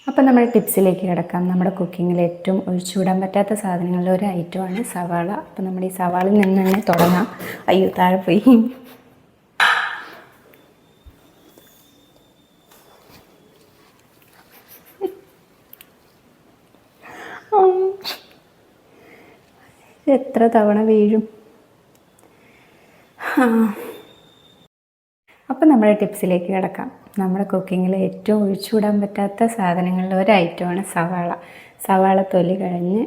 അപ്പോൾ നമ്മുടെ ടിപ്സിലേക്ക് കിടക്കാം. നമ്മുടെ കുക്കിങ്ങിൽ ഏറ്റവും ഒഴിച്ചുകൂടാൻ പറ്റാത്ത സാധനങ്ങളിൽ ഒരു ഐറ്റമാണ് സവാള. അപ്പോൾ നമ്മുടെ ഈ സവാളയിൽ നിന്ന് തന്നെ തുടങ്ങാം. അയ്യോ, താഴെ പോയി. എത്ര തവണ വീഴും. അപ്പം നമ്മുടെ ടിപ്സിലേക്ക് കിടക്കാം. നമ്മുടെ കുക്കിങ്ങിൽ ഏറ്റവും ഒഴിച്ചുകൂടാൻ പറ്റാത്ത സാധനങ്ങളിൽ ഒരു ഐറ്റമാണ് സവാള. സവാള തൊലി കളഞ്ഞ്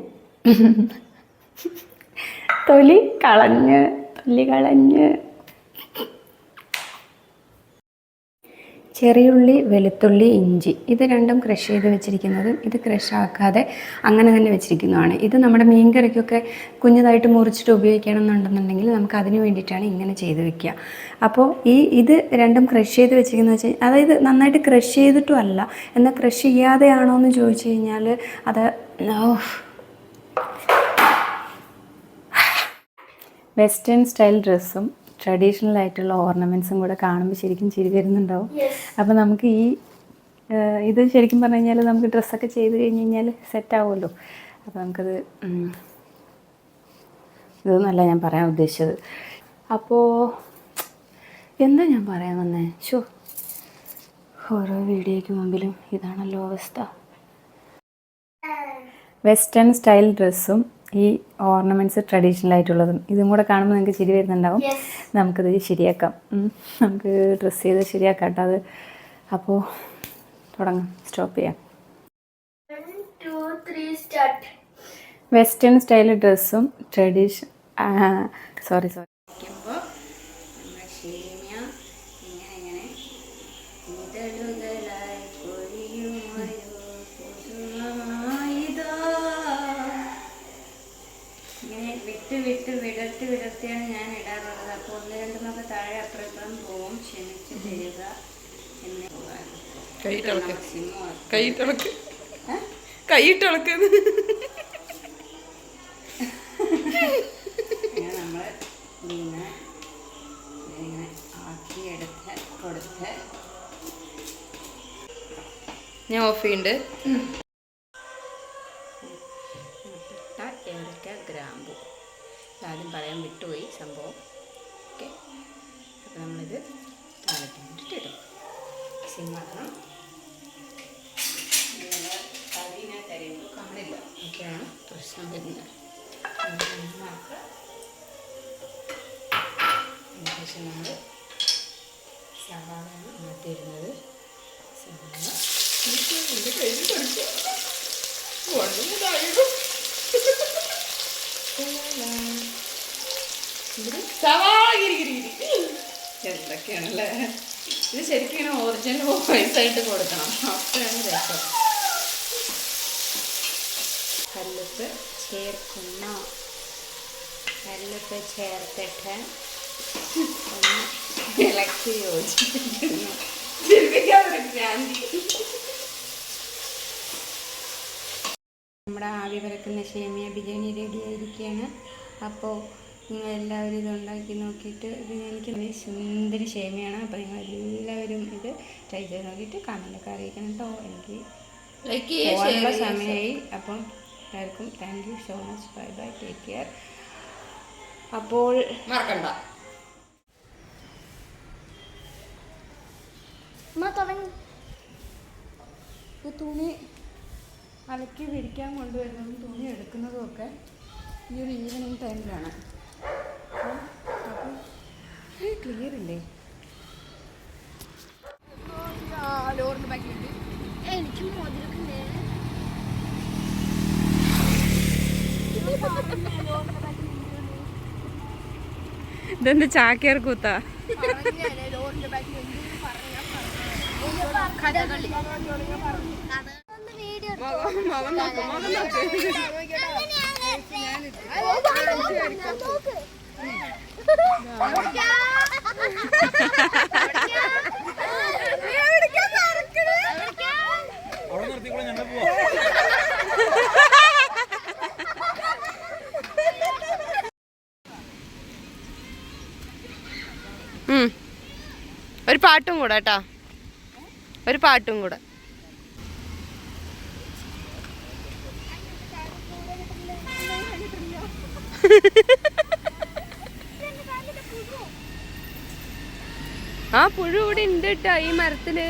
ചെറിയുള്ളി, വെളുത്തുള്ളി, ഇഞ്ചി ഇത് രണ്ടും ക്രഷ് ചെയ്ത് വെച്ചിരിക്കുന്നതും ഇത് ക്രഷ് ആക്കാതെ അങ്ങനെ തന്നെ വെച്ചിരിക്കുന്നതാണ്. ഇത് നമ്മുടെ മീൻ കറിക്കൊക്കെ കുഞ്ഞതായിട്ട് മുറിച്ചിട്ട് ഉപയോഗിക്കണം എന്നുണ്ടെന്നുണ്ടെങ്കിൽ നമുക്ക് അതിന് വേണ്ടിയിട്ടാണ് ഇങ്ങനെ ചെയ്ത് വെക്കുക. അപ്പോൾ ഇത് രണ്ടും ക്രഷ് ചെയ്ത് വെച്ചിരിക്കുന്നത് വെച്ചാൽ അതായത് നന്നായിട്ട് ക്രഷ് ചെയ്തിട്ടും അല്ല, എന്നാൽ ക്രഷ് ചെയ്യാതെയാണോ എന്ന് ചോദിച്ചു കഴിഞ്ഞാൽ അത് വെസ്റ്റേൺ സ്റ്റൈൽ ഡ്രസ്സും ട്രഡീഷണൽ ആയിട്ടുള്ള ഓർണമെൻറ്റ്സും കൂടെ കാണുമ്പോൾ ശരിക്കും ചിരി വരുന്നുണ്ടാവും. അപ്പോൾ നമുക്ക് ഇത് ശരിക്കും പറഞ്ഞു കഴിഞ്ഞാൽ നമുക്ക് ഡ്രസ്സൊക്കെ ചെയ്ത് കഴിഞ്ഞ് കഴിഞ്ഞാൽ സെറ്റാവുമല്ലോ. അപ്പോൾ നമുക്കത് ഇതൊന്നല്ല ഞാൻ പറയാൻ ഉദ്ദേശിച്ചത്. അപ്പോൾ എന്താ ഞാൻ പറയാൻ വന്നേ? ഓരോ വീഡിയോയ്ക്ക് മുമ്പിലും ഇതാണല്ലോ അവസ്ഥ. വെസ്റ്റേൺ സ്റ്റൈൽ ഡ്രസ്സും ഈ ഓർണമെൻറ്റ്സ് ട്രഡീഷണൽ ആയിട്ടുള്ളതും ഇതും കൂടെ കാണുമ്പോൾ നിങ്ങൾക്ക് ചിരി വരുന്നുണ്ടാവും. നമുക്കത് ശരിയാക്കാം. നമുക്ക് ഡ്രസ്സ് ചെയ്ത് ശരിയാക്കാം കേട്ടോ അത്. അപ്പോൾ തുടങ്ങാം, സ്റ്റോപ്പ് ചെയ്യാം. 1 2 3 സ്റ്റാർട്ട്. വെസ്റ്റേൺ സ്റ്റൈൽ ഡ്രസ്സും സോറി വിടർത്തിയാണ് ഞാൻ ഇടാറുള്ളത്. അപ്പോൾ 1 2 നമുക്ക് താഴെ അപ്പുറം പോവും. ക്ഷമിച്ച് തരിക എന്ന് നമ്മൾ ഇങ്ങനെ ആക്കിയെടുത്ത് കൊടുത്ത് ഞാൻ ഓഫ് ചെയ്യുന്നുണ്ട്. ഏലക്ക, ഗ്രാമ്പു ആദ്യം പറയാൻ വിട്ടുപോയി സംഭവം. ഓക്കെ, അപ്പോൾ നമ്മളിത് താഴേക്ക് വേണ്ടിയിട്ട് ഇടും. സിമ്മാക്കണം. അതിനെ തരുമ്പോൾ കാണില്ല, ഒക്കെയാണ് പ്രശ്നം വരുന്നത്. അതിനുശേഷം നമ്മൾ സവാളയാണ് മാറ്റിയിരുന്നത്. എന്തൊക്കെയാണല്ലേ ഇത്. ശരിക്കും ഇങ്ങനെ ഒറിജിനൽ വോയിസ് ആയിട്ട് കൊടുക്കണം, അപ്പോഴാണ് രസം. കല്ലുപ്പ് ചേർത്തിട്ട് ഒന്ന് ഇളക്കി യോജിപ്പിക്കുന്നു. നമ്മുടെ ആവി പറക്കുന്ന സേമിയ ബിരിയാണി റെഡി ആയിരിക്കുകയാണ്. അപ്പോൾ നിങ്ങളെല്ലാവരും ഇത് ഉണ്ടാക്കി നോക്കിയിട്ട് എനിക്ക് സുന്ദരി സേമിയാണ്. അപ്പോൾ നിങ്ങളെല്ലാവരും ഇത് ട്രൈ ചെയ്ത് നോക്കിയിട്ട് കമൻറ്റൊക്കെ അറിയിക്കണം കേട്ടോ. എനിക്ക് പോകാനുള്ള സമയമായി. അപ്പം എല്ലാവർക്കും thank you so much. Bye bye, take care. അപ്പോൾ മറക്കണ്ട തുണി അലക്കി വിരിക്കാൻ കൊണ്ടുവരുന്നതും തുണി എടുക്കുന്നതും ഒക്കെ ഈ ഒരു ഈവനിങ് ടൈമിലാണ്. അപ്പം ക്ലിയർ ഇല്ലേ? എനിക്ക് ഇതെന്ത് ചാക്കേർ കൂത്താ? ഒരു പാട്ടും കൂടെ കേട്ടോ, ഒരു പാട്ടും കൂടെ. ആ പുഴു ഇവിടെ ഉണ്ട് കേട്ടോ ഈ മരത്തില്.